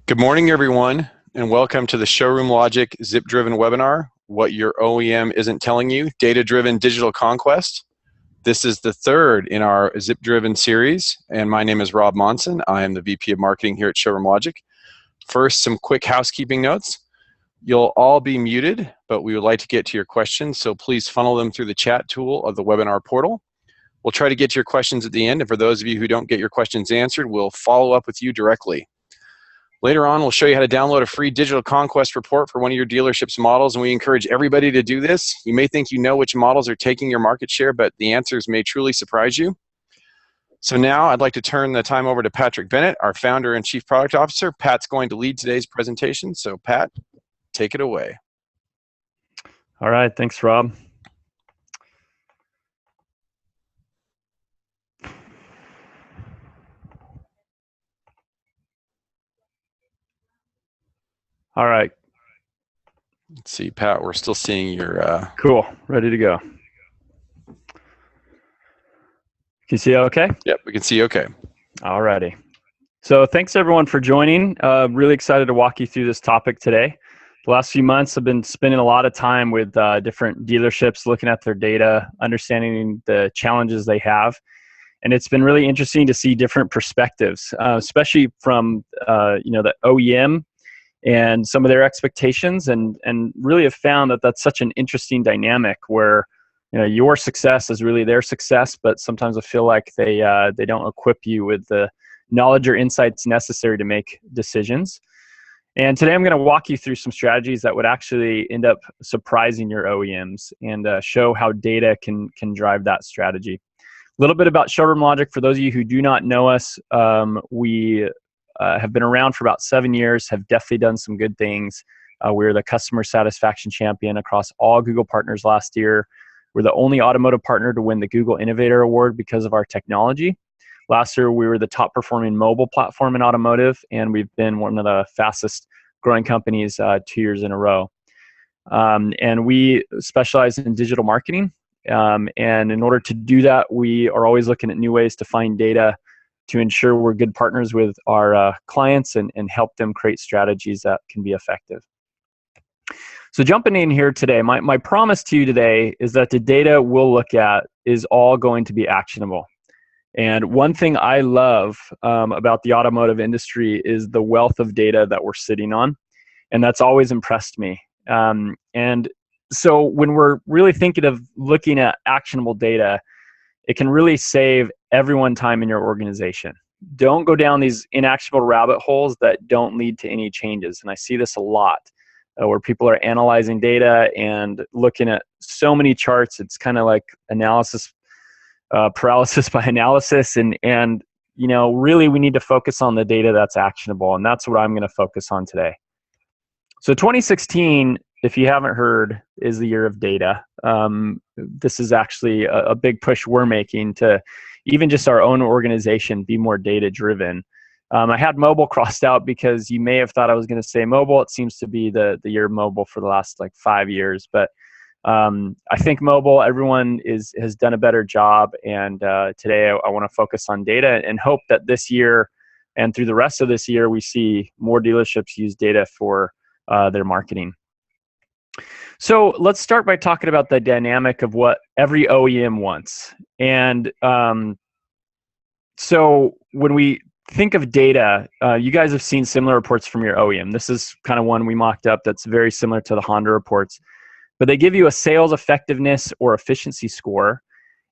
Good morning, everyone, and welcome to the Showroom Logic Zip-Driven webinar, What Your OEM Isn't Telling You, Data-Driven Digital Conquest. This is the third in our Zip-Driven series, and my name is Rob Monson. I am the VP of Marketing here at Showroom Logic. First, some quick housekeeping notes. You'll all be muted, but we would like to get to your questions, so please funnel them through the chat tool of the webinar portal. We'll try to get to your questions at the end, and for those of you who don't get your questions answered, we'll follow up with you directly. Later on, we'll show you how to download a free digital conquest report for one of your dealership's models, and we encourage everybody to do this. You may think you know which models are taking your market share, but the answers may truly surprise you. So now I'd like to turn the time over to Patrick Bennett, our founder and chief product officer. Pat's going to lead today's presentation. So Pat, take it away. All right, thanks, Rob. All right. Let's see, Pat, we're still seeing your... Cool, ready to go. Can you see okay? Yep, we can see okay. All righty. So thanks everyone for joining. Really excited to walk you through this topic today. The last few months I've been spending a lot of time with different dealerships, looking at their data, understanding the challenges they have. And it's been really interesting to see different perspectives, especially from the OEM and some of their expectations, and really have found that that's such an interesting dynamic where your success is really their success, but sometimes I feel like they don't equip you with the knowledge or insights necessary to make decisions. And today I'm going to walk you through some strategies that would actually end up surprising your OEMs and show how data can drive that strategy. A little bit about Showroom Logic. For those of you who do not know us, we have been around for about 7 years, have definitely done some good things. We're the customer satisfaction champion across all Google partners last year. We're the only automotive partner to win the Google Innovator Award because of our technology. Last year, we were the top performing mobile platform in automotive, and we've been one of the fastest growing companies 2 years in a row. And we specialize in digital marketing. And in order to do that, we are always looking at new ways to find data to ensure we're good partners with our clients and help them create strategies that can be effective. So jumping in here today, my promise to you today is that the data we'll look at is all going to be actionable. And one thing I love about the automotive industry is the wealth of data that we're sitting on, and that's always impressed me. And so when we're really thinking of looking at actionable data, it can really save everyone time in your organization. Don't go down these inactionable rabbit holes that don't lead to any changes. And I see this a lot where people are analyzing data and looking at so many charts. It's kind of like analysis paralysis by analysis. And really we need to focus on the data that's actionable. And that's what I'm going to focus on today. So 2016, if you haven't heard, is the year of data. This is actually a big push we're making to even just our own organization be more data driven. I had mobile crossed out because you may have thought I was going to say mobile. It seems to be the year of mobile for the last 5 years. But I think mobile, everyone has done a better job. And today I want to focus on data and hope that this year and through the rest of this year, we see more dealerships use data for their marketing. So let's start by talking about the dynamic of what every OEM wants. And so when we think of data, you guys have seen similar reports from your OEM. This is kind of one we mocked up that's very similar to the Honda reports. But they give you a sales effectiveness or efficiency score.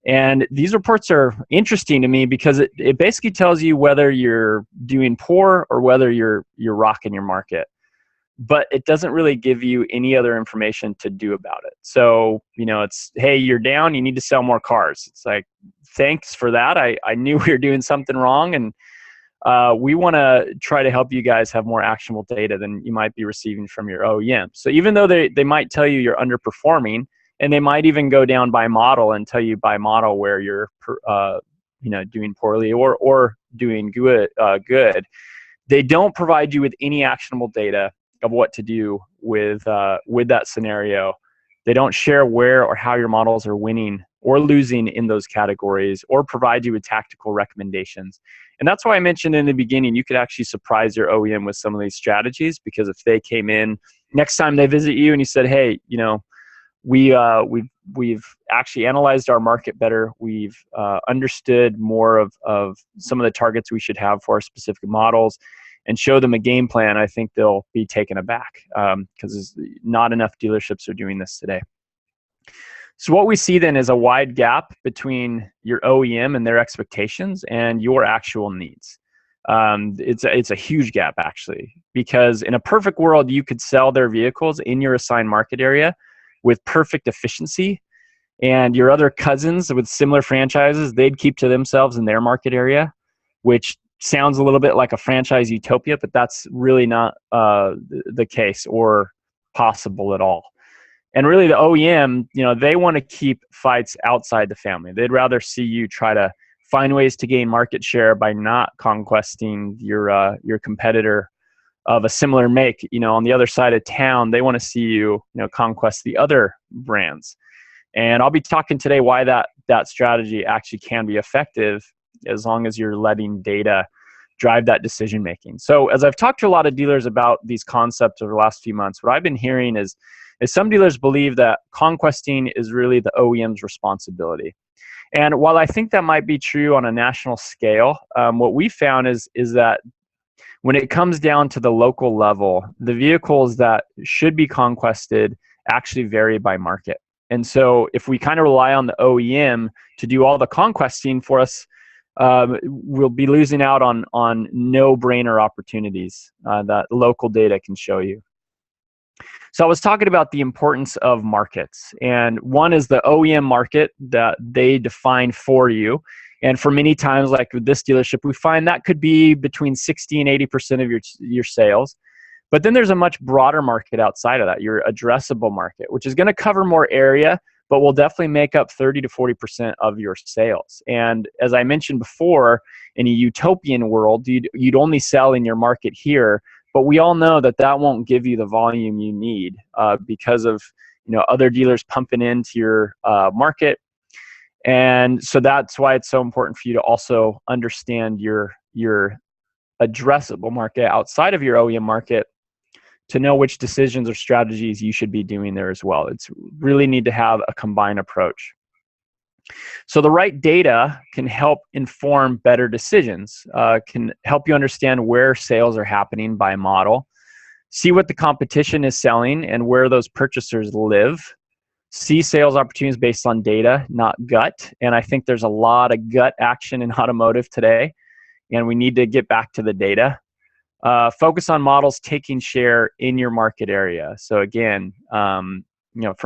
And these reports are interesting to me because it basically tells you whether you're doing poor or whether you're rocking your market. But it doesn't really give you any other information to do about it. So, it's, hey, you're down, you need to sell more cars. It's like, thanks for that. I knew we were doing something wrong. And we want to try to help you guys have more actionable data than you might be receiving from your OEM. So even though they might tell you you're underperforming, and they might even go down by model and tell you by model where you're doing poorly or doing good, they don't provide you with any actionable data of what to do with that scenario. They don't share where or how your models are winning or losing in those categories, or provide you with tactical recommendations. And that's why I mentioned in the beginning, you could actually surprise your OEM with some of these strategies, because if they came in next time they visit you and you said, hey, we've actually analyzed our market better. We've understood more of some of the targets we should have for our specific models, and show them a game plan. I think they'll be taken aback, because not enough dealerships are doing this today. So what we see then is a wide gap between your OEM and their expectations and your actual needs. It's a huge gap, actually, because in a perfect world, you could sell their vehicles in your assigned market area with perfect efficiency, and your other cousins with similar franchises, they'd keep to themselves in their market area, which sounds a little bit like a franchise utopia, but that's really not the case or possible at all. And really, the OEM, they want to keep fights outside the family. They'd rather see you try to find ways to gain market share by not conquesting your competitor of a similar make. On the other side of town, they want to see you, conquest the other brands. And I'll be talking today why that strategy actually can be effective, as long as you're letting data drive that decision making. So as I've talked to a lot of dealers about these concepts over the last few months, what I've been hearing is some dealers believe that conquesting is really the OEM's responsibility. And while I think that might be true on a national scale, what we found is that when it comes down to the local level, the vehicles that should be conquested actually vary by market. And so if we kind of rely on the OEM to do all the conquesting for us, we'll be losing out on no-brainer opportunities that local data can show you. So I was talking about the importance of markets, and one is the OEM market that they define for you. And for many times, like with this dealership, we find that could be between 60 and 80% of your sales. But then there's a much broader market outside of that, your addressable market, which is going to cover more area, but will definitely make up 30 to 40% of your sales. And as I mentioned before, in a utopian world, you'd only sell in your market here. But we all know that won't give you the volume you need because of other dealers pumping into your market. And so that's why it's so important for you to also understand your addressable market outside of your OEM market, to know which decisions or strategies you should be doing there as well. It's really need to have a combined approach. So the right data can help inform better decisions, can help you understand where sales are happening by model, see what the competition is selling and where those purchasers live, see sales opportunities based on data, not gut. And I think there's a lot of gut action in automotive today, and we need to get back to the data. Focus on models taking share in your market area. So again, from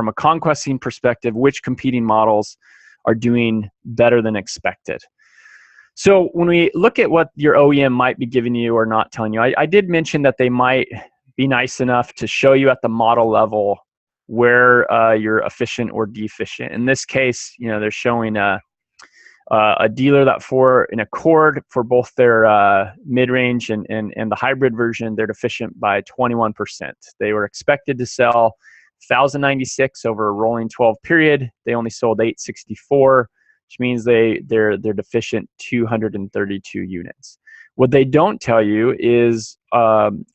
a conquesting perspective, which competing models are doing better than expected. So when we look at what your OEM might be giving you or not telling you, I did mention that they might be nice enough to show you at the model level where you're efficient or deficient. In this case, they're showing a dealer that for an Accord, for both their mid-range and the hybrid version, they're deficient by 21%. They were expected to sell 1,096 over a rolling 12 period. They only sold 864, which means they're deficient 232 units. What they don't tell you is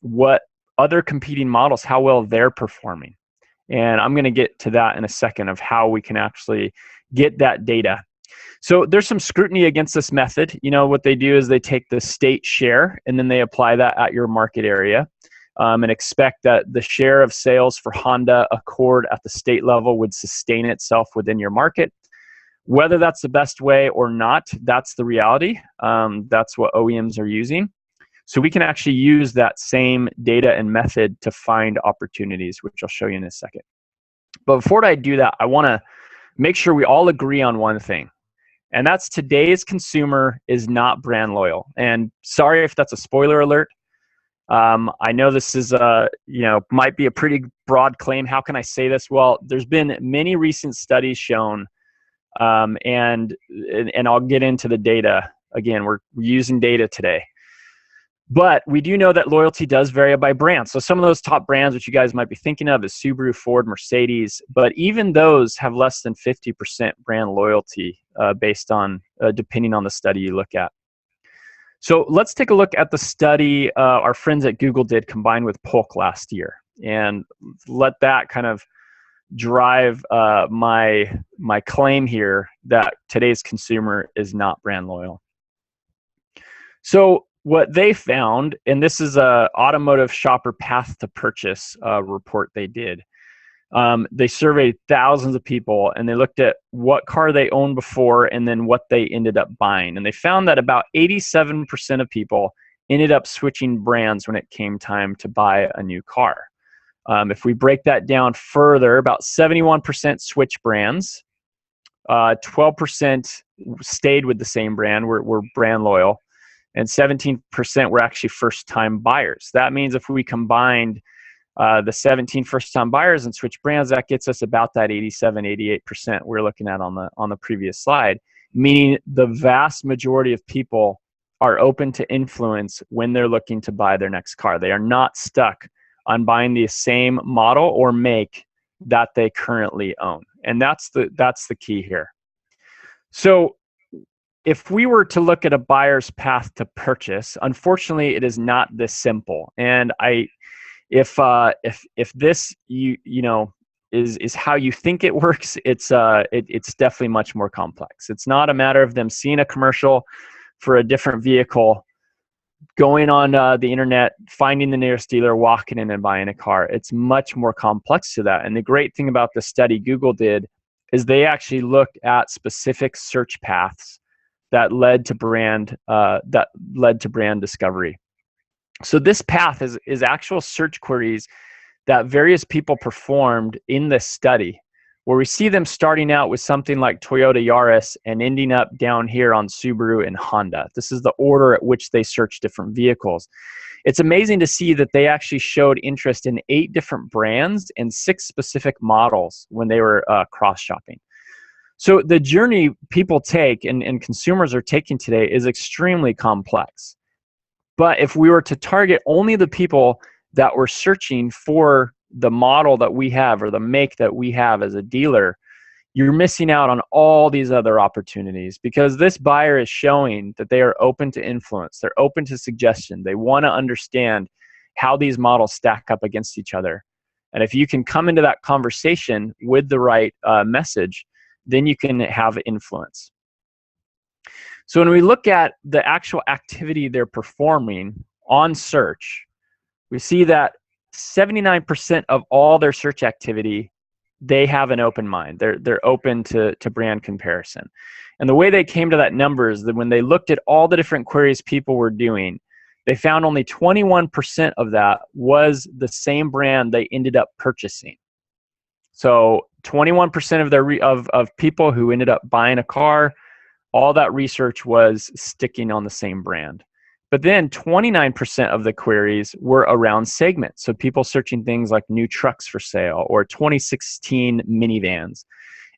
what other competing models, how well they're performing. And I'm going to get to that in a second, of how we can actually get that data. So there's some scrutiny against this method. What they do is they take the state share and then they apply that at your market area. And expect that the share of sales for Honda Accord at the state level would sustain itself within your market. Whether that's the best way or not, that's the reality. That's what OEMs are using. So we can actually use that same data and method to find opportunities, which I'll show you in a second. But before I do that, I want to make sure we all agree on one thing. And that's today's consumer is not brand loyal. And sorry if that's a spoiler alert. I know this is might be a pretty broad claim. How can I say this? Well, there's been many recent studies shown, and I'll get into the data. Again, we're using data today. But we do know that loyalty does vary by brand. So some of those top brands, which you guys might be thinking of, is Subaru, Ford, Mercedes, but even those have less than 50% brand loyalty based on, depending on the study you look at. So let's take a look at the study our friends at Google did combined with Polk last year, and let that kind of drive my claim here that today's consumer is not brand loyal. So what they found, and this is a automotive shopper path to purchase report they did. They surveyed thousands of people, and they looked at what car they owned before and then what they ended up buying. And they found that about 87% of people ended up switching brands when it came time to buy a new car. If we break that down further, about 71% switch brands, 12% stayed with the same brand, were brand loyal, and 17% were actually first-time buyers. That means if we combined the 17 first-time buyers and switch brands, that gets us about that 87, 88% we're looking at on the previous slide, meaning the vast majority of people are open to influence when they're looking to buy their next car. They are not stuck on buying the same model or make that they currently own. And that's the key here. So if we were to look at a buyer's path to purchase, unfortunately, it is not this simple. And if this is how you think it works, it's definitely much more complex. It's not a matter of them seeing a commercial for a different vehicle, going on the internet, finding the nearest dealer, walking in and buying a car. It's much more complex to that. And the great thing about the study Google did is they actually looked at specific search paths that led to brand discovery. So this path is actual search queries that various people performed in this study, where we see them starting out with something like Toyota Yaris and ending up down here on Subaru and Honda. This is the order at which they search different vehicles. It's amazing to see that they actually showed interest in 8 different brands and 6 specific models when they were cross-shopping. So the journey people take and consumers are taking today is extremely complex. But if we were to target only the people that were searching for the model that we have or the make that we have as a dealer, you're missing out on all these other opportunities, because this buyer is showing that they are open to influence. They're open to suggestion. They want to understand how these models stack up against each other. And if you can come into that conversation with the right message, then you can have influence. So when we look at the actual activity they're performing on search, we see that 79% of all their search activity, they have an open mind. They're open to brand comparison. And the way they came to that number is that when they looked at all the different queries people were doing, they found only 21% of that was the same brand they ended up purchasing. So 21% of people who ended up buying a car, all that research was sticking on the same brand. But then 29% of the queries were around segments. So people searching things like new trucks for sale or 2016 minivans.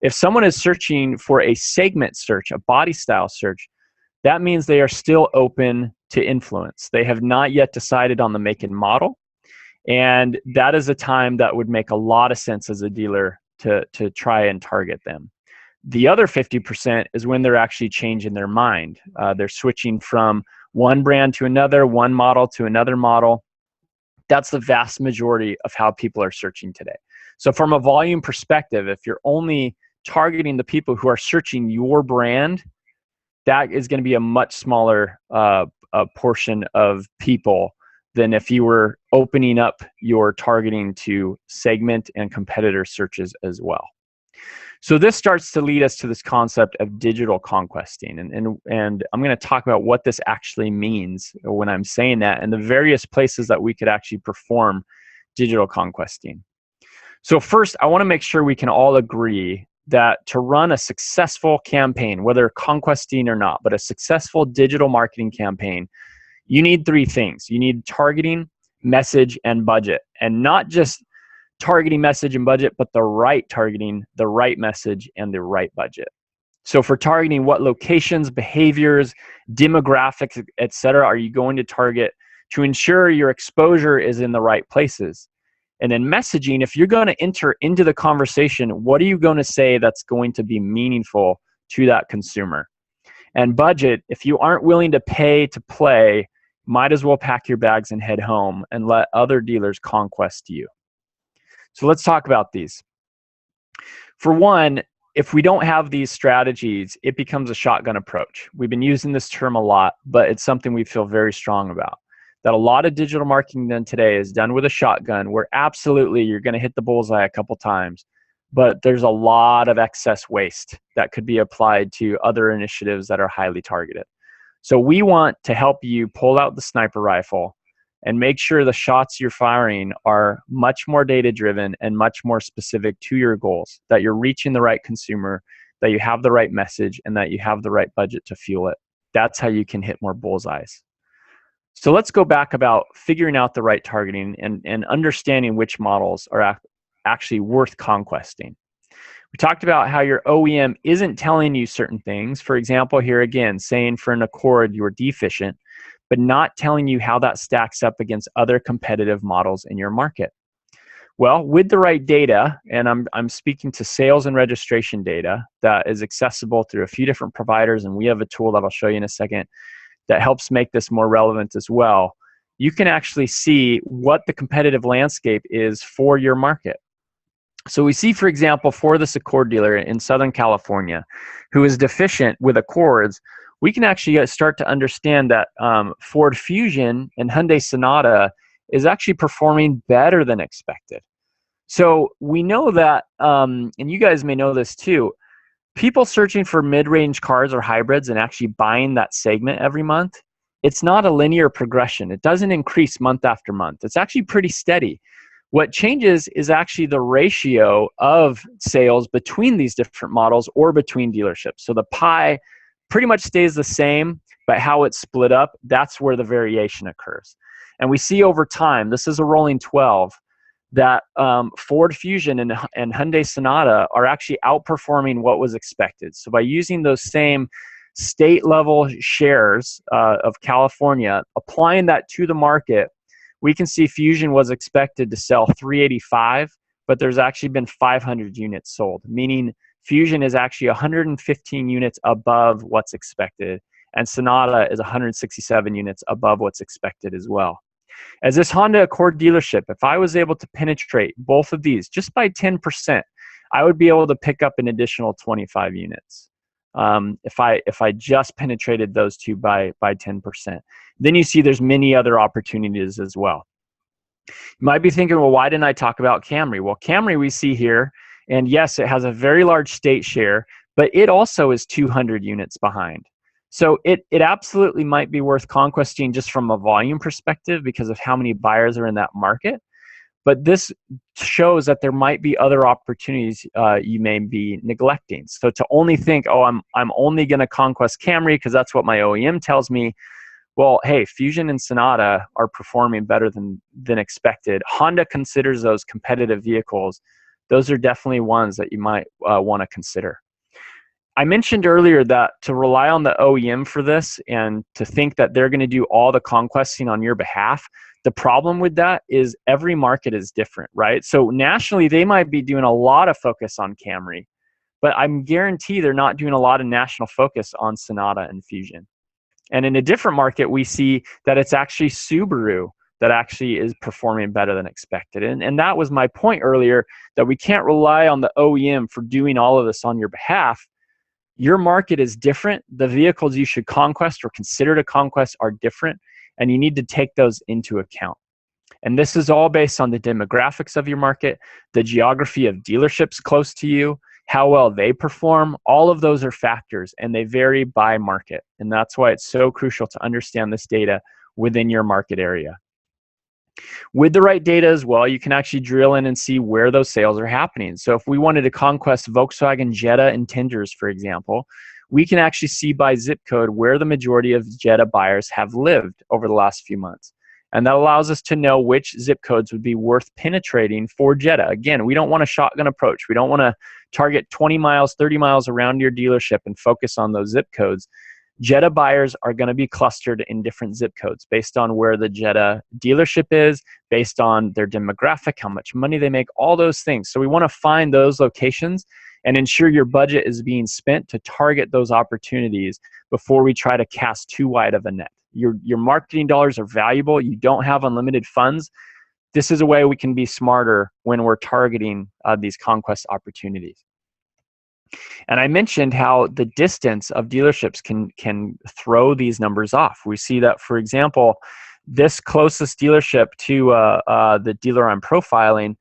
If someone is searching for a segment search, a body style search, that means they are still open to influence. They have not yet decided on the make and model. And that is a time that would make a lot of sense as a dealer to try and target them. The other 50% is when they're actually changing their mind. They're switching from one brand to another, one model to another model. That's the vast majority of how people are searching today. So from a volume perspective, if you're only targeting the people who are searching your brand, that is going to be a much smaller portion of people than if you were opening up your targeting to segment and competitor searches as well. So this starts to lead us to this concept of digital conquesting. And I'm going to talk about what this actually means when I'm saying that and the various places that we could actually perform digital conquesting. So first, I want to make sure we can all agree that to run a successful campaign, whether conquesting or not, but a successful digital marketing campaign, you need 3 things. You need targeting, message, and budget. And not just targeting, message, and budget, but the right targeting, the right message, and the right budget. So for targeting, what locations, behaviors, demographics, etc., are you going to target to ensure your exposure is in the right places. And then messaging, if you're going to enter into the conversation, what are you going to say that's going to be meaningful to that consumer? And budget, if you aren't willing to pay to play, might as well pack your bags and head home and let other dealers conquest you. So let's talk about these. For one, if we don't have these strategies, it becomes a shotgun approach. We've been using this term a lot, but it's something we feel very strong about. That a lot of digital marketing done today is done with a shotgun, where absolutely you're going to hit the bullseye a couple times, but there's a lot of excess waste that could be applied to other initiatives that are highly targeted. So we want to help you pull out the sniper rifle and make sure the shots you're firing are much more data-driven and much more specific to your goals, that you're reaching the right consumer, that you have the right message, and that you have the right budget to fuel it. That's how you can hit more bullseyes. So let's go back about figuring out the right targeting and understanding which models are actually worth conquesting. We talked about how your OEM isn't telling you certain things. For example, here again, saying for an Accord you're deficient, but not telling you how that stacks up against other competitive models in your market. Well, with the right data, and I'm speaking to sales and registration data that is accessible through a few different providers, and we have a tool that I'll show you in a second that helps make this more relevant as well. You can actually see what the competitive landscape is for your market. So we see, for example, for this Accord dealer in Southern California who is deficient with Accords, we can actually start to understand that Ford Fusion and Hyundai Sonata is actually performing better than expected. So we know that, and you guys may know this too, people searching for mid-range cars or hybrids and actually buying that segment every month, it's not a linear progression. It doesn't increase month after month. It's actually pretty steady. What changes is actually the ratio of sales between these different models or between dealerships. So the pie pretty much stays the same, but how it's split up, that's where the variation occurs. And we see over time, this is a rolling 12, that Ford Fusion and Hyundai Sonata are actually outperforming what was expected. So by using those same state level shares of California, applying that to the market, we can see Fusion was expected to sell 385, but there's actually been 500 units sold, meaning Fusion is actually 115 units above what's expected, and Sonata is 167 units above what's expected as well. As this Honda Accord dealership, if I was able to penetrate both of these just by 10%, I would be able to pick up an additional 25 units. If I just penetrated those two by 10%. Then you see there's many other opportunities as well. You might be thinking, well, why didn't I talk about Camry? Well, Camry we see here, and yes, it has a very large state share, but it also is 200 units behind. So it absolutely might be worth conquesting just from a volume perspective because of how many buyers are in that market. But this shows that there might be other opportunities you may be neglecting. So to only think, oh, I'm only going to conquest Camry because that's what my OEM tells me. Well, hey, Fusion and Sonata are performing better than expected. Honda considers those competitive vehicles. Those are definitely ones that you might want to consider. I mentioned earlier that to rely on the OEM for this and to think that they're going to do all the conquesting on your behalf, the problem with that is every market is different, right? So nationally, they might be doing a lot of focus on Camry, but I'm guarantee they're not doing a lot of national focus on Sonata and Fusion. And in a different market, we see that it's actually Subaru that actually is performing better than expected. And that was my point earlier, that we can't rely on the OEM for doing all of this on your behalf. Your market is different. The vehicles you should conquest or consider to conquest are different, and you need to take those into account. And this is all based on the demographics of your market, the geography of dealerships close to you, how well they perform. All of those are factors, and they vary by market. And that's why it's so crucial to understand this data within your market area. With the right data as well, you can actually drill in and see where those sales are happening. So if we wanted to conquest Volkswagen Jetta and Tenders, for example, we can actually see by zip code where the majority of Jetta buyers have lived over the last few months. And that allows us to know which zip codes would be worth penetrating for Jetta. Again, we don't want a shotgun approach. We don't want to target 20 miles, 30 miles around your dealership and focus on those zip codes. Jetta buyers are going to be clustered in different zip codes based on where the Jetta dealership is, based on their demographic, how much money they make, all those things. So we want to find those locations and ensure your budget is being spent to target those opportunities before we try to cast too wide of a net. Your marketing dollars are valuable. You don't have unlimited funds. This is a way we can be smarter when we're targeting these conquest opportunities. And I mentioned how the distance of dealerships can throw these numbers off. We see that, for example, this closest dealership to the dealer I'm profiling,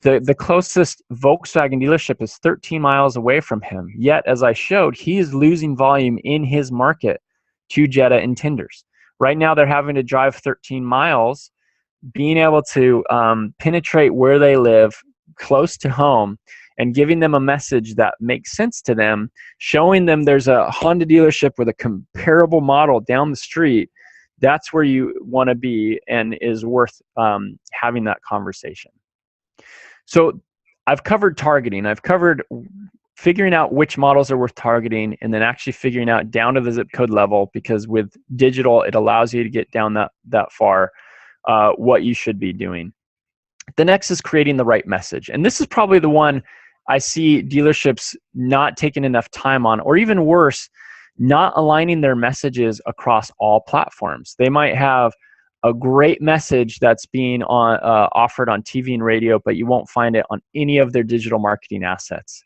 the closest Volkswagen dealership is 13 miles away from him. Yet, as I showed, he is losing volume in his market to Jetta intenders. Right now, they're having to drive 13 miles. Being able to penetrate where they live, close to home, and giving them a message that makes sense to them, showing them there's a Honda dealership with a comparable model down the street, that's where you want to be and is worth having that conversation. So I've covered targeting. I've covered figuring out which models are worth targeting and then actually figuring out down to the zip code level, because with digital, it allows you to get down that far, what you should be doing. The next is creating the right message. And this is probably the one I see dealerships not taking enough time on, or even worse, not aligning their messages across all platforms. They might have a great message that's being offered on TV and radio, but you won't find it on any of their digital marketing assets.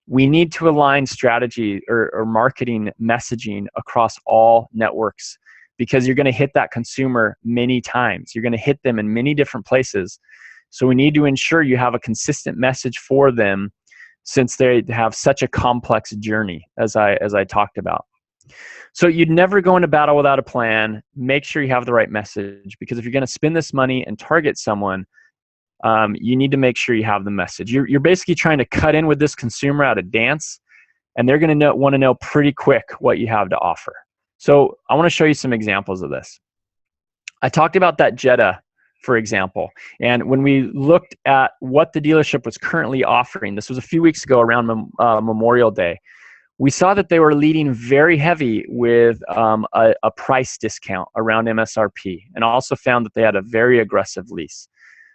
We need to align strategy or marketing messaging across all networks, because you're going to hit that consumer many times. You're going to hit them in many different places. So we need to ensure you have a consistent message for them, since they have such a complex journey, as I talked about. So you'd never go into battle without a plan. Make sure you have the right message, because if you're going to spend this money and target someone, you need to make sure you have the message. You're basically trying to cut in with this consumer at a dance, and they're going to want to know pretty quick what you have to offer. So I want to show you some examples of this. I talked about that Jetta, for example. And when we looked at what the dealership was currently offering, this was a few weeks ago around Memorial Day, we saw that they were leading very heavy with a price discount around MSRP, and also found that they had a very aggressive lease.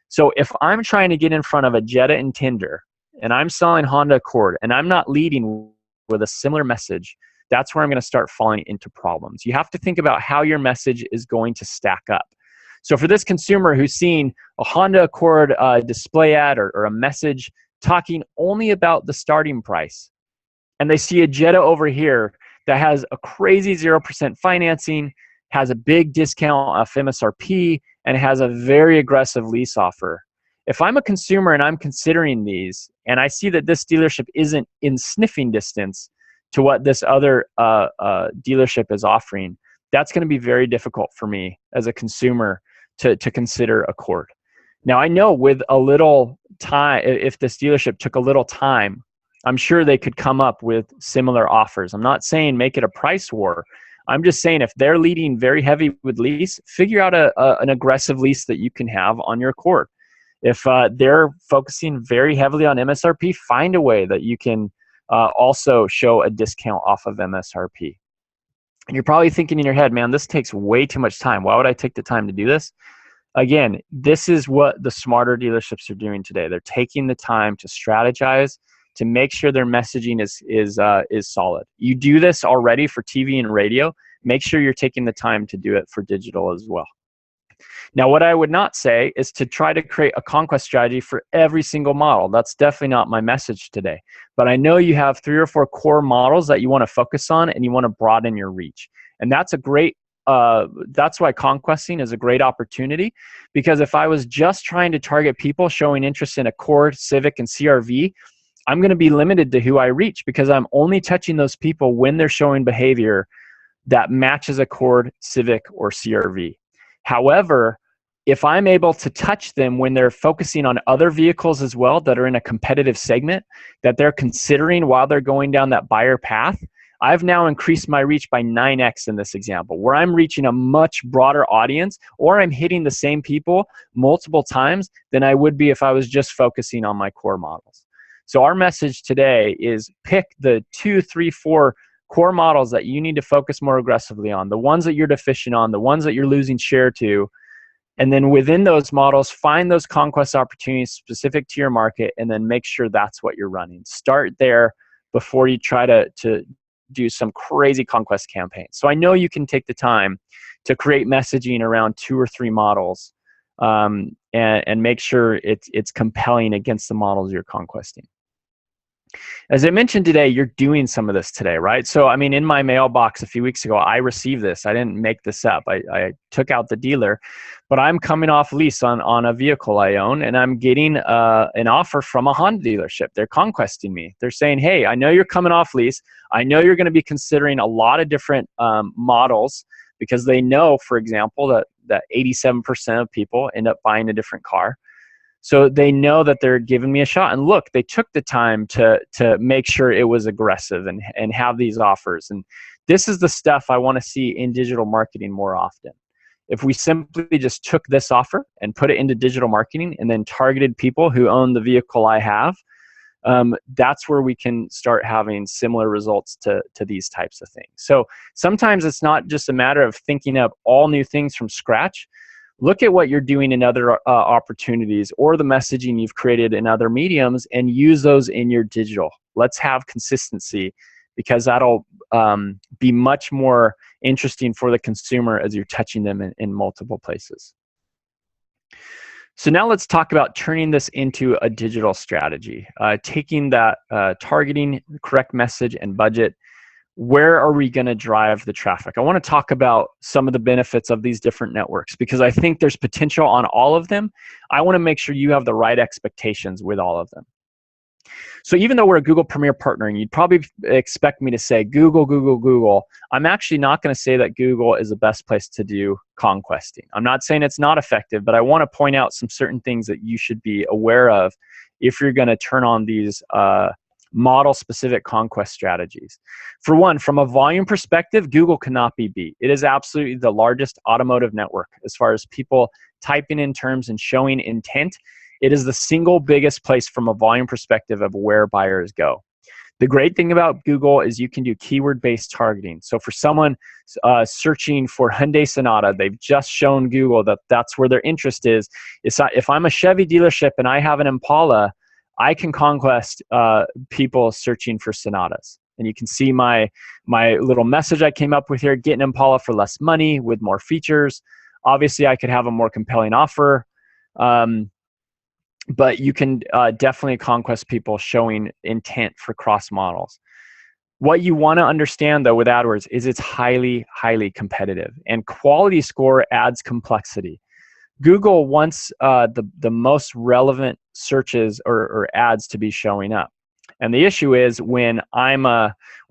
So if I'm trying to get in front of a Jetta intender and I'm selling Honda Accord and I'm not leading with a similar message, that's where I'm going to start falling into problems. You have to think about how your message is going to stack up. So for this consumer who's seen a Honda Accord display ad or a message talking only about the starting price, and they see a Jetta over here that has a crazy 0% financing, has a big discount off MSRP, and has a very aggressive lease offer. If I'm a consumer and I'm considering these, and I see that this dealership isn't in sniffing distance to what this other dealership is offering, that's going to be very difficult for me as a consumer to consider Accord. Now, I know with a little time, if this dealership took a little time, I'm sure they could come up with similar offers. I'm not saying make it a price war. I'm just saying if they're leading very heavy with lease, figure out an aggressive lease that you can have on your Accord. If they're focusing very heavily on MSRP, find a way that you can also show a discount off of MSRP. And you're probably thinking in your head, man, this takes way too much time. Why would I take the time to do this? Again, this is what the smarter dealerships are doing today. They're taking the time to strategize, to make sure their messaging is solid. You do this already for TV and radio. Make sure you're taking the time to do it for digital as well. Now, what I would not say is to try to create a conquest strategy for every single model. That's definitely not my message today. But I know you have 3 or 4 core models that you want to focus on, and you want to broaden your reach. And that's a great, that's why conquesting is a great opportunity, because if I was just trying to target people showing interest in Accord, Civic, and CRV, I'm going to be limited to who I reach, because I'm only touching those people when they're showing behavior that matches Accord, Civic, or CRV. However, if I'm able to touch them when they're focusing on other vehicles as well that are in a competitive segment that they're considering while they're going down that buyer path, I've now increased my reach by 9x in this example, where I'm reaching a much broader audience, or I'm hitting the same people multiple times than I would be if I was just focusing on my core models. So our message today is pick the 2, 3, 4 core models that you need to focus more aggressively on, the ones that you're deficient on, the ones that you're losing share to. And then within those models, find those conquest opportunities specific to your market, and then make sure that's what you're running. Start there before you try to do some crazy conquest campaign. So I know you can take the time to create messaging around 2 or 3 models, and make sure it's compelling against the models you're conquesting. As I mentioned today, you're doing some of this today, right? So, I mean, in my mailbox a few weeks ago, I received this. I didn't make this up. I took out the dealer, but I'm coming off lease on a vehicle I own, and I'm getting an offer from a Honda dealership. They're conquesting me. They're saying, hey, I know you're coming off lease. I know you're going to be considering a lot of different models, because they know, for example, that 87% of people end up buying a different car. So they know that they're giving me a shot. And look, they took the time to make sure it was aggressive and have these offers. And this is the stuff I want to see in digital marketing more often. If we simply just took this offer and put it into digital marketing and then targeted people who own the vehicle I have, that's where we can start having similar results to these types of things. So sometimes it's not just a matter of thinking up all new things from scratch. Look at what you're doing in other opportunities, or the messaging you've created in other mediums, and use those in your digital. Let's have consistency, because that'll be much more interesting for the consumer as you're touching them in multiple places. So now let's talk about turning this into a digital strategy. Taking that targeting, correct message, and budget. Where are we going to drive the traffic? I want to talk about some of the benefits of these different networks, because I think there's potential on all of them. I want to make sure you have the right expectations with all of them. So even though we're a Google Premier partner, and you'd probably expect me to say Google, Google, Google, I'm actually not going to say that Google is the best place to do conquesting. I'm not saying it's not effective, but I want to point out some certain things that you should be aware of if you're going to turn on these model-specific conquest strategies. For one, from a volume perspective, Google cannot be beat. It is absolutely the largest automotive network as far as people typing in terms and showing intent. It is the single biggest place from a volume perspective of where buyers go. The great thing about Google is you can do keyword-based targeting. So for someone searching for Hyundai Sonata, they've just shown Google that that's where their interest is. If I'm a Chevy dealership and I have an Impala, I can conquest people searching for Sonatas. And you can see my little message I came up with here: get an Impala for less money with more features. Obviously, I could have a more compelling offer. But you can definitely conquest people showing intent for cross models. What you want to understand, though, with AdWords is it's highly, highly competitive. And quality score adds complexity. Google wants the most relevant searches or ads to be showing up. And the issue is when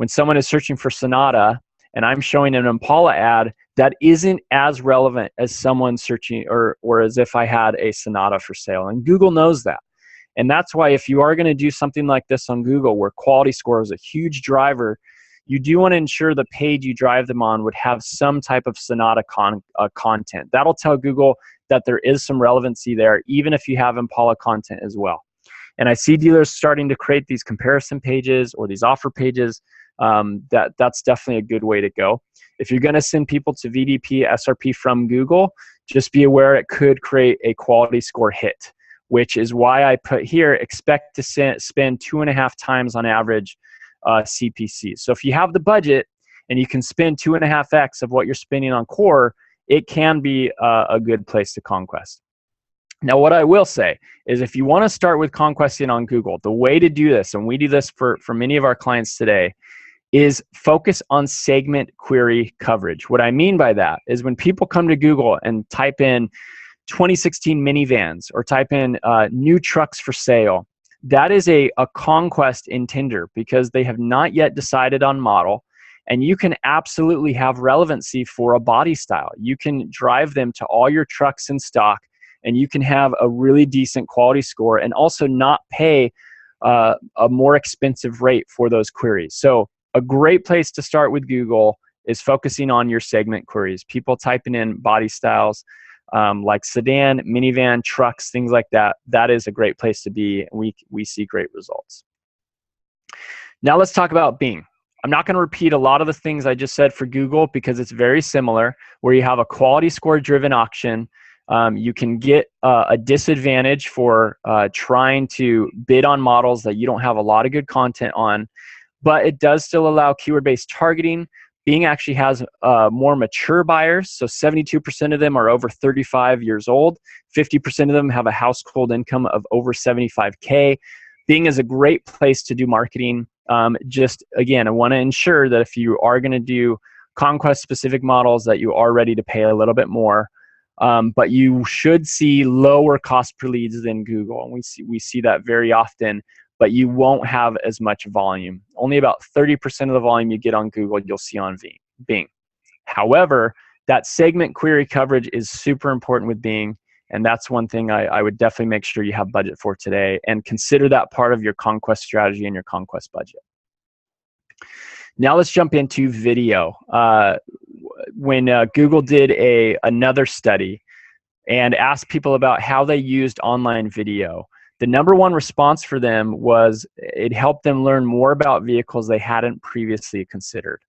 someone is searching for Sonata and I'm showing an Impala ad, that isn't as relevant as someone searching or as if I had a Sonata for sale. And Google knows that. And that's why if you are going to do something like this on Google, where quality score is a huge driver, you do want to ensure the page you drive them on would have some type of Sonata content. That'll tell Google that there is some relevancy there, even if you have Impala content as well. And I see dealers starting to create these comparison pages or these offer pages. That's definitely a good way to go. If you're going to send people to VDP, SRP from Google, just be aware it could create a quality score hit, which is why I put here, expect to spend 2.5 times on average CPC. So if you have the budget and you can spend 2.5x of what you're spending on core, it can be a good place to conquest. Now, what I will say is if you want to start with conquesting on Google, the way to do this, and we do this for many of our clients today, is focus on segment query coverage. What I mean by that is when people come to Google and type in 2016 minivans or type in new trucks for sale, that is a conquest intender because they have not yet decided on model. And you can absolutely have relevancy for a body style. You can drive them to all your trucks in stock, and you can have a really decent quality score and also not pay a more expensive rate for those queries. So a great place to start with Google is focusing on your segment queries. People typing in body styles like sedan, minivan, trucks, things like that. That is a great place to be. We see great results. Now let's talk about Bing. I'm not going to repeat a lot of the things I just said for Google because it's very similar, where you have a quality score driven auction. You can get a disadvantage for trying to bid on models that you don't have a lot of good content on, but it does still allow keyword-based targeting. Bing actually has more mature buyers, so 72% of them are over 35 years old. 50% of them have a household income of over 75K. Bing is a great place to do marketing. Just again, I want to ensure that if you are going to do Conquest-specific models, that you are ready to pay a little bit more. But you should see lower cost per leads than Google, and we see that very often. But you won't have as much volume. Only about 30% of the volume you get on Google, you'll see on Bing. However, that segment query coverage is super important with Bing, and that's one thing I would definitely make sure you have budget for today, and consider that part of your Conquest strategy and your Conquest budget. Now let's jump into video. When Google did another study and asked people about how they used online video, the number one response for them was it helped them learn more about vehicles they hadn't previously considered.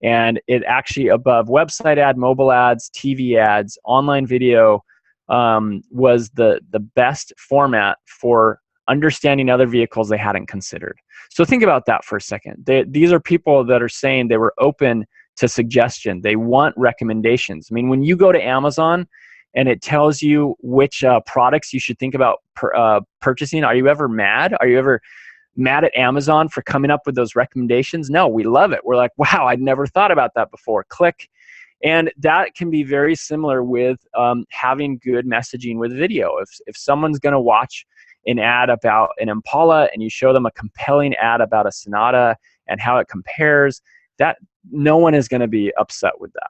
And it actually, above website ad, mobile ads, TV ads, online video was the best format for understanding other vehicles they hadn't considered. So think about that for a second. These are people that are saying they were open to suggestion. They want recommendations. I mean, when you go to Amazon and it tells you which products you should think about purchasing, are you ever mad? Are you ever mad at Amazon for coming up with those recommendations? No, we love it. We're like, wow, I'd never thought about that before. Click. And that can be very similar with having good messaging with video. If someone's going to watch an ad about an Impala and you show them a compelling ad about a Sonata and how it compares, that no one is going to be upset with that.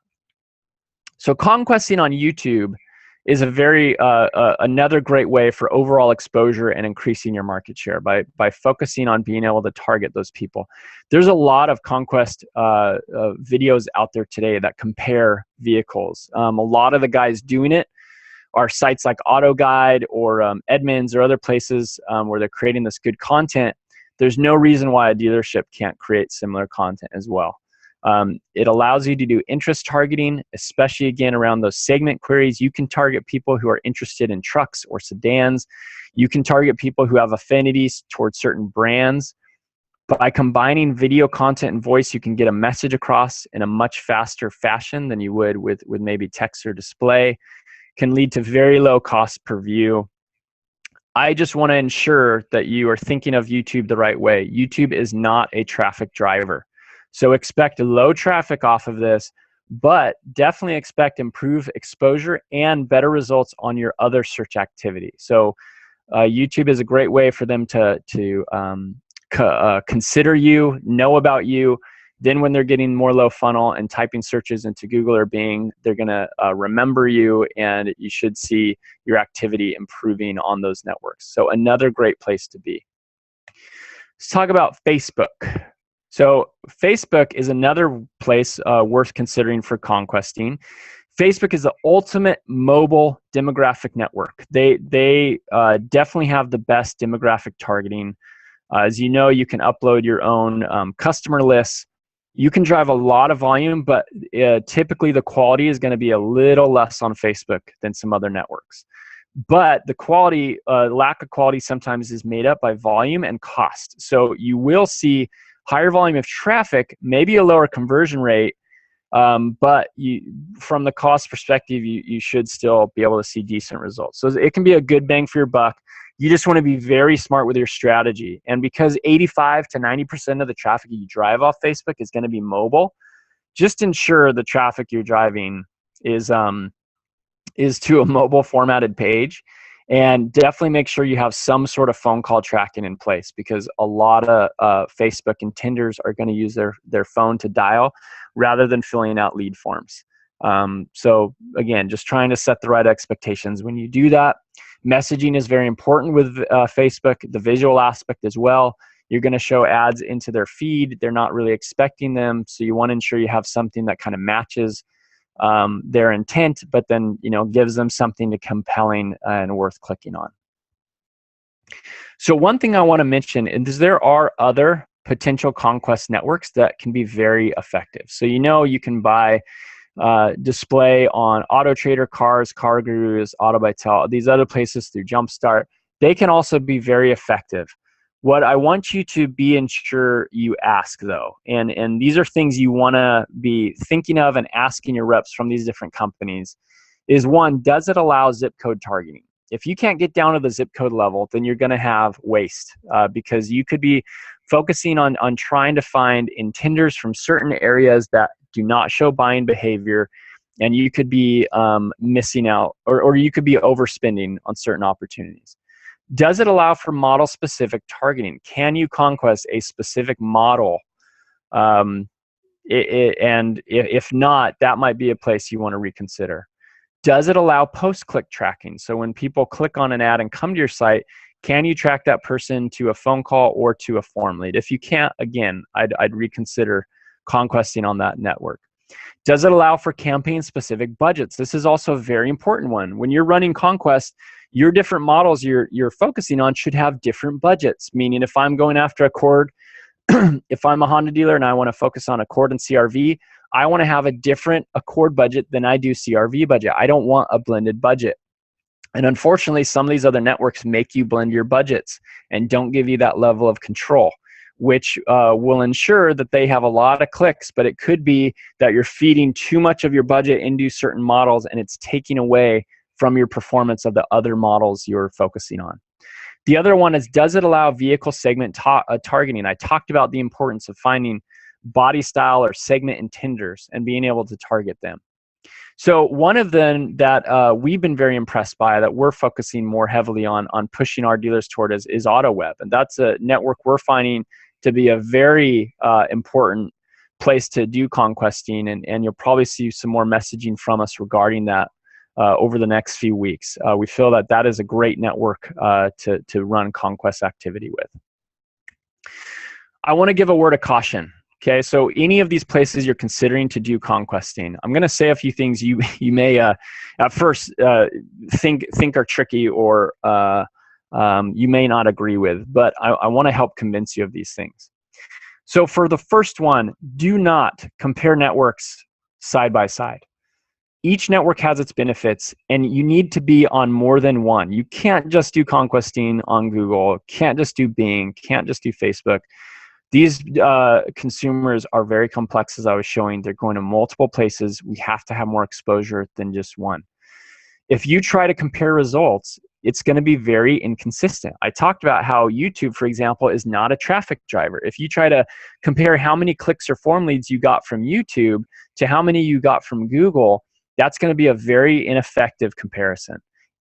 So conquesting on YouTube is a very another great way for overall exposure and increasing your market share by focusing on being able to target those people. There's a lot of Conquest videos out there today that compare vehicles. A lot of the guys doing it are sites like AutoGuide or Edmunds or other places where they're creating this good content. There's no reason why a dealership can't create similar content as well. It allows you to do interest targeting, especially again around those segment queries. You can target people who are interested in trucks or sedans. You can target people who have affinities towards certain brands. By combining video content and voice, you can get a message across in a much faster fashion than you would with maybe text or display. Can lead to very low cost per view. I just want to ensure that you are thinking of YouTube the right way. YouTube is not a traffic driver. So expect low traffic off of this, but definitely expect improved exposure and better results on your other search activity. So YouTube is a great way for them to consider you, know about you. Then when they're getting more low funnel and typing searches into Google or Bing, they're going to remember you, and you should see your activity improving on those networks. So another great place to be. Let's talk about Facebook. So Facebook is another place worth considering for conquesting. Facebook is the ultimate mobile demographic network. They definitely have the best demographic targeting. As you know, you can upload your own customer lists. You can drive a lot of volume, but typically the quality is going to be a little less on Facebook than some other networks. But the quality, lack of quality sometimes is made up by volume and cost. So you will see higher volume of traffic, maybe a lower conversion rate, but from the cost perspective, you should still be able to see decent results. So it can be a good bang for your buck. You just want to be very smart with your strategy. And because 85 to 90% of the traffic you drive off Facebook is going to be mobile, just ensure the traffic you're driving is to a mobile formatted page. And definitely make sure you have some sort of phone call tracking in place, because a lot of Facebook intenders are going to use their phone to dial rather than filling out lead forms. So again, just trying to set the right expectations when you do that. Messaging is very important with Facebook, the visual aspect as well. You're going to show ads into their feed. They're not really expecting them. So you want to ensure you have something that kind of matches their intent, but then gives them something compelling and worth clicking on. So one thing I want to mention is there are other potential conquest networks that can be very effective. So you can buy display on Auto Trader, Cars, Car Gurus, Auto by Tel, these other places through Jumpstart. They can also be very effective. What I want you to be ensure you ask, though, and these are things you want to be thinking of and asking your reps from these different companies, is one, does it allow zip code targeting? If you can't get down to the zip code level, then you're going to have waste because you could be focusing on trying to find intenders from certain areas that do not show buying behavior, and you could be missing out, or you could be overspending on certain opportunities. Does it allow for model-specific targeting? Can you conquest a specific model? And if not, that might be a place you want to reconsider. Does it allow post-click tracking? So when people click on an ad and come to your site, can you track that person to a phone call or to a form lead? If you can't, again, I'd reconsider conquesting on that network. Does it allow for campaign-specific budgets? This is also a very important one. When you're running Conquest, your different models you're focusing on should have different budgets. Meaning, if I'm going after Accord, if I'm a Honda dealer and I want to focus on Accord and CRV, I want to have a different Accord budget than I do CRV budget. I don't want a blended budget. And unfortunately, some of these other networks make you blend your budgets and don't give you that level of control, which will ensure that they have a lot of clicks, but it could be that you're feeding too much of your budget into certain models and it's taking away from your performance of the other models you're focusing on. The other one is, does it allow vehicle segment targeting? I talked about the importance of finding body style or segment intenders and being able to target them. So one of them that we've been very impressed by, that we're focusing more heavily on pushing our dealers toward is AutoWeb. And that's a network we're finding to be a very important place to do conquesting. And you'll probably see some more messaging from us regarding that over the next few weeks. We feel that that is a great network to run conquest activity with. I want to give a word of caution. Okay, so any of these places you're considering to do conquesting, I'm going to say a few things you may at first think are tricky, or you may not agree with, but I want to help convince you of these things. So for the first one, do not compare networks side by side. Each network has its benefits, and you need to be on more than one. You can't just do conquesting on Google, can't just do Bing, can't just do Facebook. These consumers are very complex, as I was showing. They're going to multiple places. We have to have more exposure than just one. If you try to compare results, it's going to be very inconsistent. I talked about how YouTube, for example, is not a traffic driver. If you try to compare how many clicks or form leads you got from YouTube to how many you got from Google, that's going to be a very ineffective comparison.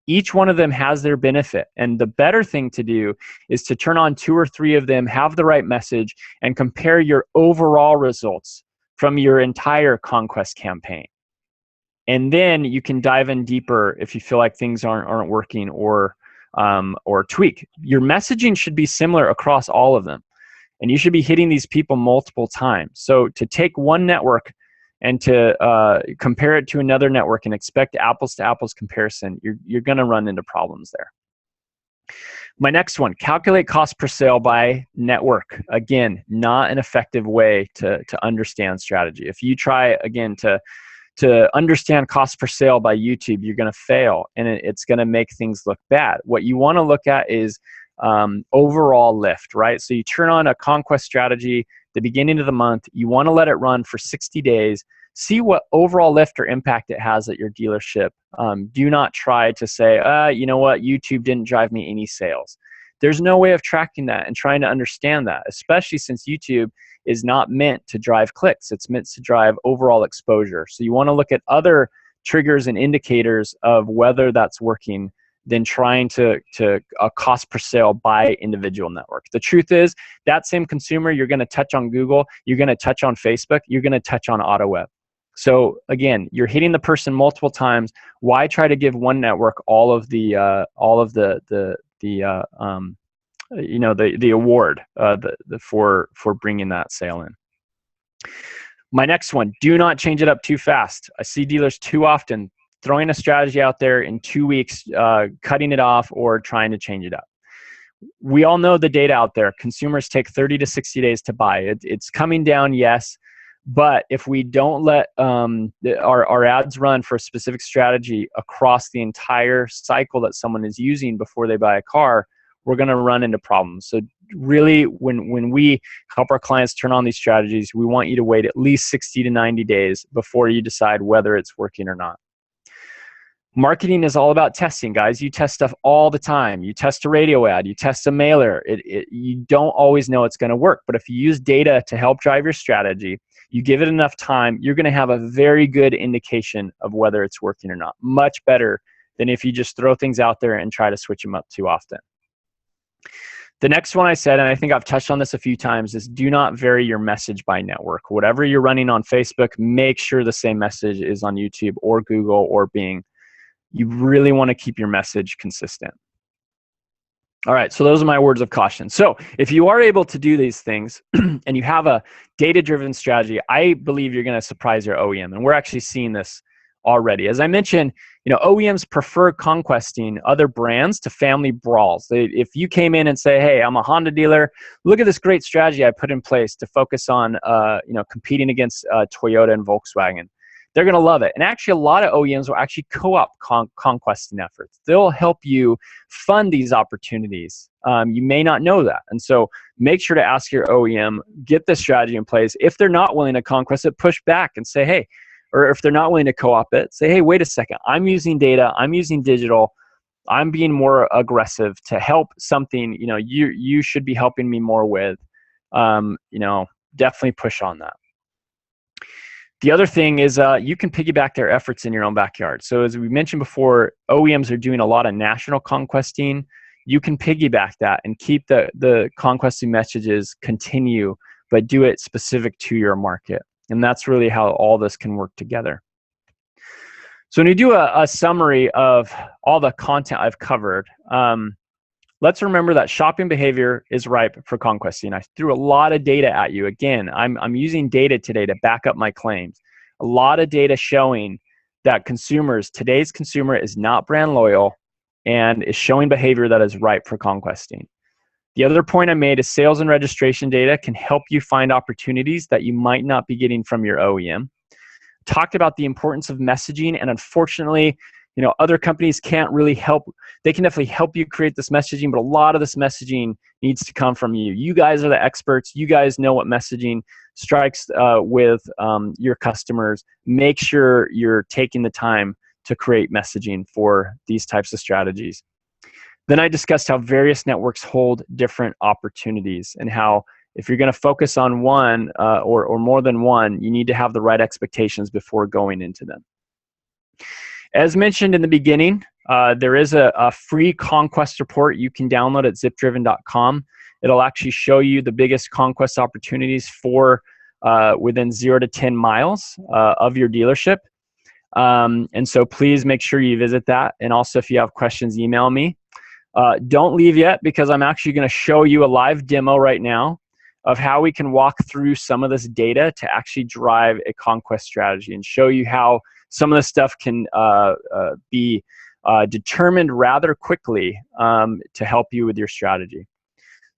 Each one of them has their benefit, and the better thing to do is to turn on 2 or 3 of them, have the right message, and compare your overall results from your entire conquest campaign. And then you can dive in deeper if you feel like things aren't working, or tweak. Your messaging should be similar across all of them, and you should be hitting these people multiple times. So to take one network and to compare it to another network and expect apples to apples comparison, you're going to run into problems there. My next one, calculate cost per sale by network. Again, not an effective way to understand strategy. If you try, again, to understand cost per sale by YouTube, you're going to fail, and it's going to make things look bad. What you want to look at is overall lift, right? So you turn on a conquest strategy the beginning of the month. You want to let it run for 60 days. See what overall lift or impact it has at your dealership. Do not try to say, you know what, YouTube didn't drive me any sales. There's no way of tracking that and trying to understand that, especially since YouTube is not meant to drive clicks. It's meant to drive overall exposure. So you want to look at other triggers and indicators of whether that's working than trying to cost per sale by individual network. The truth is, that same consumer you're going to touch on Google, you're going to touch on Facebook, you're going to touch on AutoWeb. So again, you're hitting the person multiple times. Why try to give one network all of the award for bringing that sale in? My next one: do not change it up too fast. I see dealers too often throwing a strategy out there in 2 weeks, cutting it off or trying to change it up. we all know the data out there. Consumers take 30 to 60 days to buy. It's coming down, yes. But if we don't let our ads run for a specific strategy across the entire cycle that someone is using before they buy a car, we're going to run into problems. So really, when we help our clients turn on these strategies, we want you to wait at least 60 to 90 days before you decide whether it's working or not. Marketing is all about testing, guys. You test stuff all the time. You test a radio ad, you test a mailer. You don't always know it's going to work. But if you use data to help drive your strategy, you give it enough time, you're going to have a very good indication of whether it's working or not. Much better than if you just throw things out there and try to switch them up too often. The next one I said, and I think I've touched on this a few times, is do not vary your message by network. Whatever you're running on Facebook, make sure the same message is on YouTube or Google or Bing. You really want to keep your message consistent. All right, so those are my words of caution. So if you are able to do these things and you have a data-driven strategy, I believe you're going to surprise your OEM. And we're actually seeing this already. As I mentioned, OEMs prefer conquesting other brands to family brawls. If you came in and say, hey, I'm a Honda dealer, look at this great strategy I put in place to focus on competing against Toyota and Volkswagen, they're going to love it. And actually, a lot of OEMs will actually co-op conquesting efforts. They'll help you fund these opportunities. You may not know that. And so make sure to ask your OEM, get this strategy in place. If they're not willing to conquest it, push back and say, hey, or if they're not willing to co-op it, say, hey, wait a second. I'm using data. I'm using digital. I'm being more aggressive to help something, you should be helping me more with. Definitely push on that. The other thing is you can piggyback their efforts in your own backyard. So as we mentioned before, OEMs are doing a lot of national conquesting. You can piggyback that and keep the conquesting messages continue, but do it specific to your market. And that's really how all this can work together. So when you do a summary of all the content I've covered, let's remember that shopping behavior is ripe for conquesting. I threw a lot of data at you. Again, I'm using data today to back up my claims. A lot of data showing that today's consumer is not brand loyal and is showing behavior that is ripe for conquesting. The other point I made is sales and registration data can help you find opportunities that you might not be getting from your OEM. Talked about the importance of messaging, and unfortunately, other companies can't really help. They can definitely help you create this messaging, but a lot of this messaging needs to come from you. You guys are the experts. You guys know what messaging strikes with your customers. Make sure you're taking the time to create messaging for these types of strategies. Then I discussed how various networks hold different opportunities and how if you're going to focus on one or more than one, you need to have the right expectations before going into them. As mentioned in the beginning, there is a free conquest report you can download at zipdriven.com. It'll actually show you the biggest conquest opportunities for within 0 to 10 miles of your dealership. And so please make sure you visit that. And also, if you have questions, email me. Don't leave yet, because I'm actually going to show you a live demo right now of how we can walk through some of this data to actually drive a conquest strategy and show you how some of this stuff can be determined rather quickly to help you with your strategy.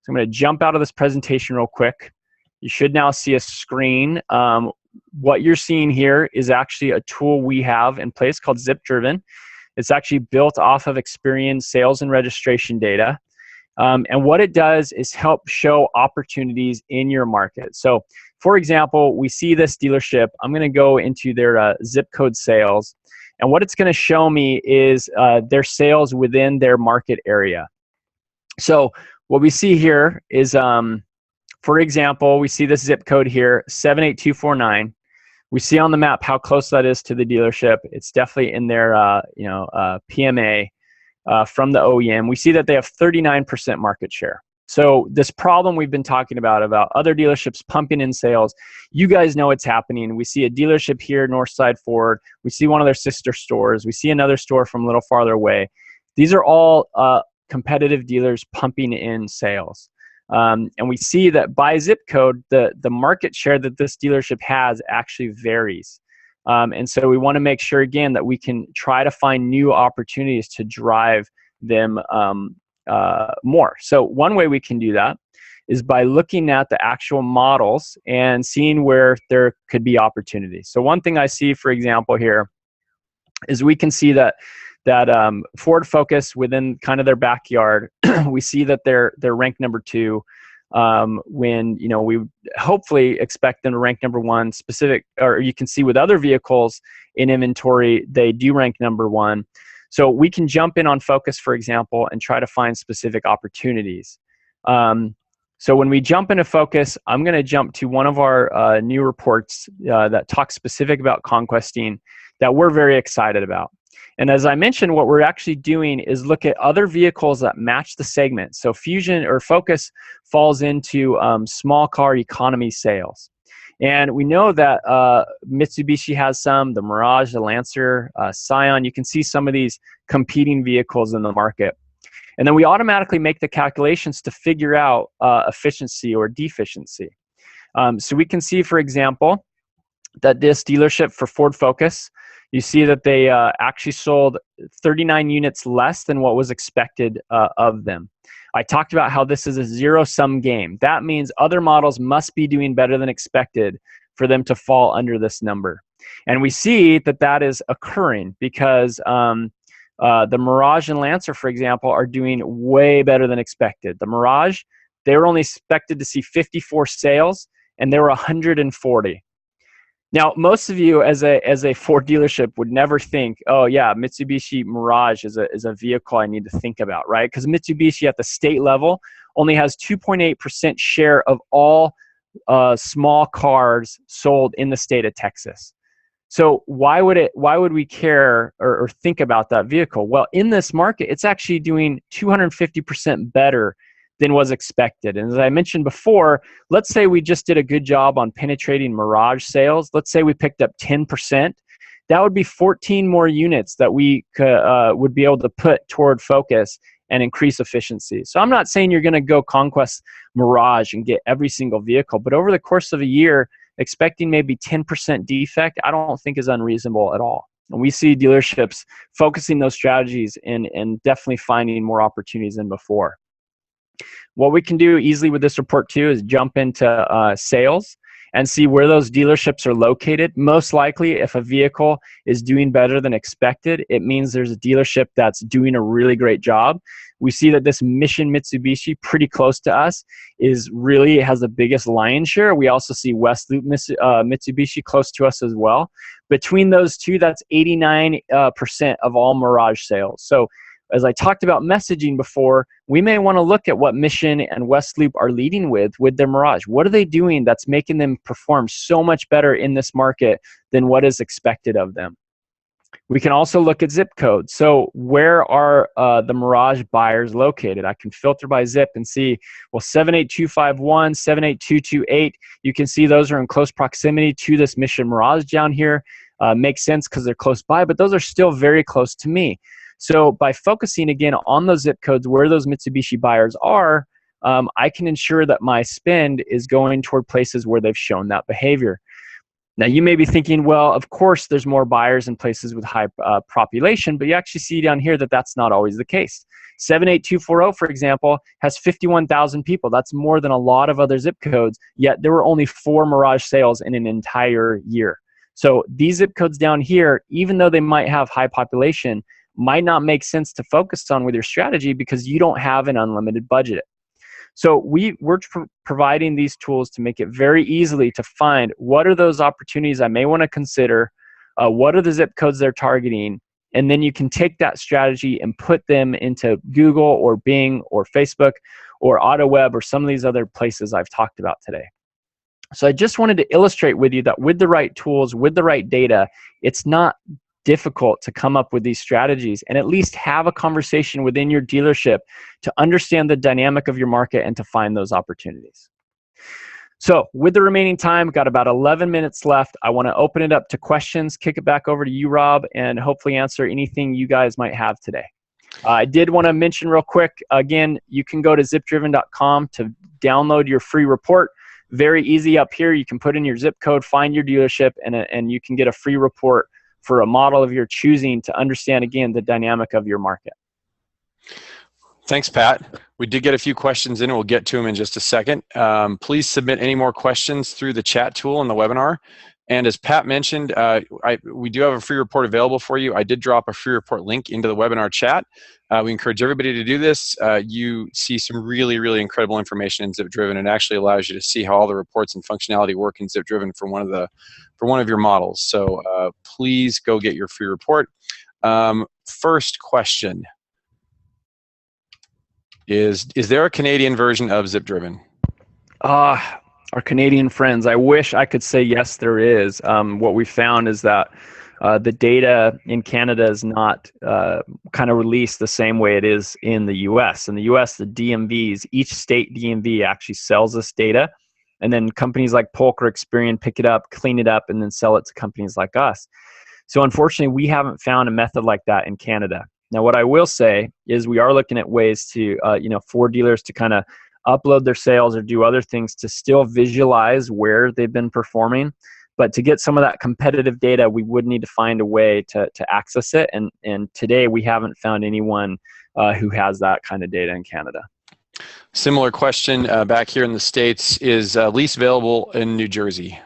So I'm going to jump out of this presentation real quick. You should now see a screen. What you're seeing here is actually a tool we have in place called ZipDriven. It's actually built off of Experian sales and registration data. And what it does is help show opportunities in your market. So, for example, we see this dealership. I'm going to go into their zip code sales. And what it's going to show me is their sales within their market area. So what we see here is, for example, we see this zip code here, 78249. We see on the map how close that is to the dealership. It's definitely in their PMA from the OEM. We see that they have 39% market share. So this problem we've been talking about other dealerships pumping in sales, you guys know it's happening. We see a dealership here, Northside Ford. We see one of their sister stores. We see another store from a little farther away. These are all competitive dealers pumping in sales. And we see that by zip code, the market share that this dealership has actually varies. And so we want to make sure, again, that we can try to find new opportunities to drive them more. So one way we can do that is by looking at the actual models and seeing where there could be opportunities. So one thing I see, for example, here is we can see that Ford Focus within kind of their backyard, we see that they're ranked number 2. When we hopefully expect them to rank number 1 specific, or you can see with other vehicles in inventory, they do rank number 1. So we can jump in on Focus, for example, and try to find specific opportunities. So when we jump into Focus, I'm going to jump to one of our new reports that talks specific about conquesting that we're very excited about. And as I mentioned, what we're actually doing is look at other vehicles that match the segment. So Fusion or Focus falls into small car economy sales. And we know that Mitsubishi has some, the Mirage, the Lancer, Scion. You can see some of these competing vehicles in the market. And then we automatically make the calculations to figure out efficiency or deficiency. So we can see, for example, that this dealership for Ford Focus, you see that they actually sold 39 units less than what was expected of them. I talked about how this is a zero-sum game. That means other models must be doing better than expected for them to fall under this number. And we see that that is occurring because the Mirage and Lancer, for example, are doing way better than expected. The Mirage, they were only expected to see 54 sales, and there were 140. Now, most of you as a Ford dealership would never think, oh yeah, Mitsubishi Mirage is a vehicle I need to think about, right? Because Mitsubishi at the state level only has 2.8% share of all small cars sold in the state of Texas. So why would we care or think about that vehicle? Well, in this market, it's actually doing 250% better than was expected. And as I mentioned before, let's say we just did a good job on penetrating Mirage sales. Let's say we picked up 10%. That would be 14 more units that we would be able to put toward Focus and increase efficiency. So I'm not saying you're going to go conquest Mirage and get every single vehicle, but over the course of a year, expecting maybe 10% defect, I don't think is unreasonable at all. And we see dealerships focusing those strategies and definitely finding more opportunities than before. What we can do easily with this report too is jump into sales and see where those dealerships are located. Most likely, if a vehicle is doing better than expected, it means there's a dealership that's doing a really great job. We see that this Mission Mitsubishi, pretty close to us, has the biggest lion's share. We also see West Loop Mitsubishi close to us as well. Between those two, that's 89% of all Mirage sales. So as I talked about messaging before, we may want to look at what Mission and West Loop are leading with their Mirage. What are they doing that's making them perform so much better in this market than what is expected of them? We can also look at zip codes. So where are the Mirage buyers located? I can filter by zip and see, well, 78251, 78228, you can see those are in close proximity to this Mission Mirage down here. Makes sense because they're close by, but those are still very close to me. So by focusing again on those zip codes where those Mitsubishi buyers are, I can ensure that my spend is going toward places where they've shown that behavior. Now you may be thinking, well, of course there's more buyers in places with high population, but you actually see down here that that's not always the case. 78240, for example, has 51,000 people. That's more than a lot of other zip codes, yet there were only 4 Mirage sales in an entire year. So these zip codes down here, even though they might have high population, might not make sense to focus on with your strategy because you don't have an unlimited budget. So we're providing these tools to make it very easily to find what are those opportunities I may want to consider, what are the zip codes they're targeting, and then you can take that strategy and put them into Google or Bing or Facebook or AutoWeb or some of these other places I've talked about today. So I just wanted to illustrate with you that with the right tools, with the right data, it's not difficult to come up with these strategies and at least have a conversation within your dealership to understand the dynamic of your market and to find those opportunities. So with the remaining time, got about 11 minutes left. I want to open it up to questions, kick it back over to you, Rob, and hopefully answer anything you guys might have today. I did want to mention real quick, again, you can go to zipdriven.com to download your free report. Very easy up here. You can put in your zip code, find your dealership, and you can get a free report for a model of your choosing to understand, again, the dynamic of your market. Thanks, Pat. We did get a few questions in, and we'll get to them in just a second. Please submit any more questions through the chat tool in the webinar. And as Pat mentioned, we do have a free report available for you. I did drop a free report link into the webinar chat. We encourage everybody to do this. You see some really, really incredible information in ZipDriven, and actually allows you to see how all the reports and functionality work in ZipDriven for one of your models. So please go get your free report. First question is there a Canadian version of ZipDriven? Our Canadian friends, I wish I could say yes, there is. What we found is that the data in Canada is not kind of released the same way it is in the US. In the US, the DMVs, each state DMV actually sells this data, and then companies like Polk or Experian pick it up, clean it up, and then sell it to companies like us. So unfortunately, we haven't found a method like that in Canada. Now, what I will say is we are looking at ways to, for dealers to kind of upload their sales or do other things to still visualize where they've been performing. But to get some of that competitive data, we would need to find a way to access it. And today we haven't found anyone who has that kind of data in Canada. Similar question back here in the States, is lease available in New Jersey?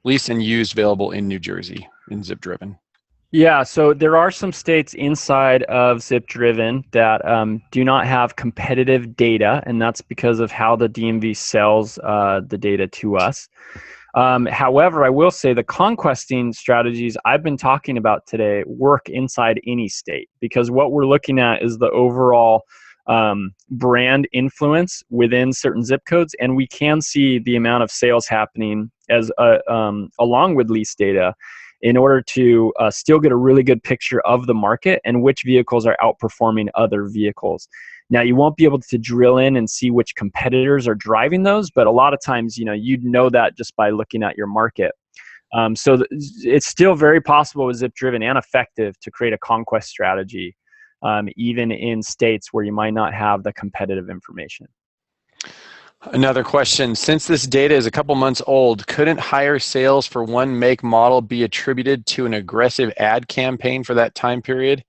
Lease and used available in New Jersey in ZipDriven? Yeah, so there are some states inside of ZipDriven that do not have competitive data, and that's because of how the DMV sells the data to us. However, I will say the conquesting strategies I've been talking about today work inside any state, because what we're looking at is the overall brand influence within certain zip codes, and we can see the amount of sales happening as along with lease data, in order to still get a really good picture of the market and which vehicles are outperforming other vehicles. Now, you won't be able to drill in and see which competitors are driving those, but a lot of times, you'd know that just by looking at your market. So it's still very possible with ZipDriven and effective to create a conquest strategy, even in states where you might not have the competitive information. Another question, since this data is a couple months old, couldn't higher sales for one make model be attributed to an aggressive ad campaign for that time period?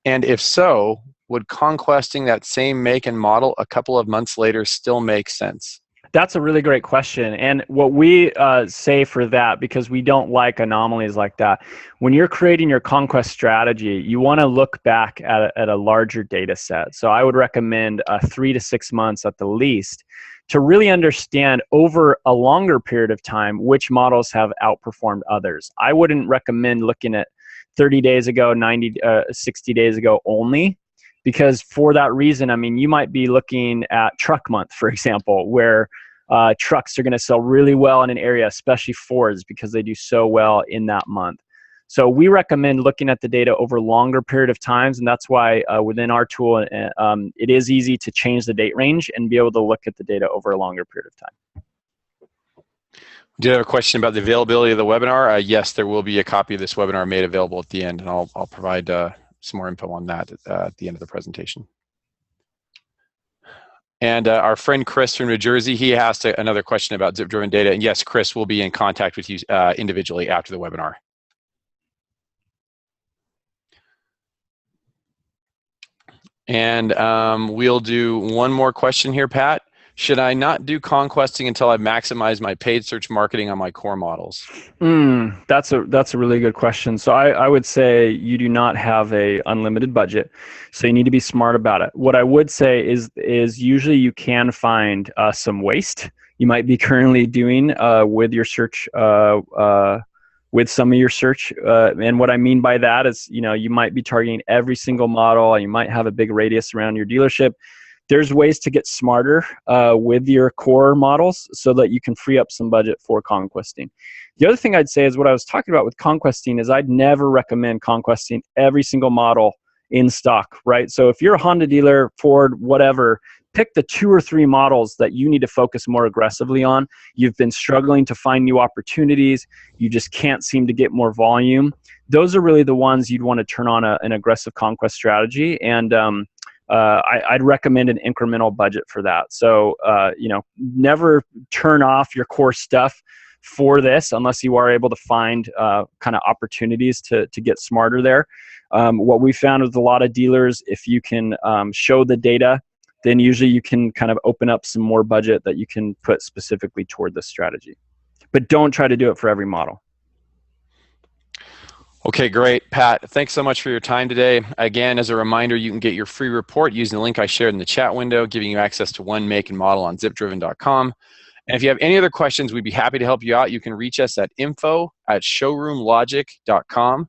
And if so, would conquesting that same make and model a couple of months later still make sense? That's a really great question. And what we say for that, because we don't like anomalies like that, when you're creating your conquest strategy, you want to look back at a larger data set. So I would recommend 3 to 6 months at the least to really understand over a longer period of time which models have outperformed others. I wouldn't recommend looking at 30 days ago, 60 days ago only, because for that reason, you might be looking at truck month, for example, where trucks are going to sell really well in an area, especially Fords, because they do so well in that month. So we recommend looking at the data over a longer period of times, and that's why within our tool, it is easy to change the date range and be able to look at the data over a longer period of time. We did have a question about the availability of the webinar. Yes, there will be a copy of this webinar made available at the end, and I'll provide some more info on that at the end of the presentation. And our friend Chris from New Jersey, he asked another question about ZipDriven data. And yes, Chris will be in contact with you individually after the webinar. And we'll do one more question here, Pat. Should I not do conquesting until I maximize my paid search marketing on my core models? That's a really good question. So I would say you do not have a unlimited budget, so you need to be smart about it. What I would say is usually you can find some waste you might be currently doing with your search, with some of your search. And what I mean by that is, you might be targeting every single model, and you might have a big radius around your dealership. There's ways to get smarter with your core models so that you can free up some budget for conquesting. The other thing I'd say is what I was talking about with conquesting is I'd never recommend conquesting every single model in stock, right? So if you're a Honda dealer, Ford, whatever, pick the 2 or 3 models that you need to focus more aggressively on. You've been struggling to find new opportunities. You just can't seem to get more volume. Those are really the ones you'd want to turn on an aggressive conquest strategy. And I'd recommend an incremental budget for that. So, never turn off your core stuff for this unless you are able to find kind of opportunities to get smarter there. What we found with a lot of dealers, if you can show the data, then usually you can kind of open up some more budget that you can put specifically toward this strategy. But don't try to do it for every model. Okay, great. Pat, thanks so much for your time today. Again, as a reminder, you can get your free report using the link I shared in the chat window, giving you access to one make and model on zipdriven.com. And if you have any other questions, we'd be happy to help you out. You can reach us at info@showroomlogic.com,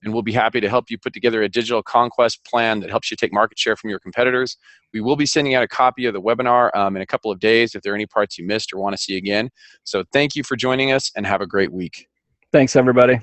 and we'll be happy to help you put together a digital conquest plan that helps you take market share from your competitors. We will be sending out a copy of the webinar in a couple of days if there are any parts you missed or want to see again. So thank you for joining us, and have a great week. Thanks, everybody.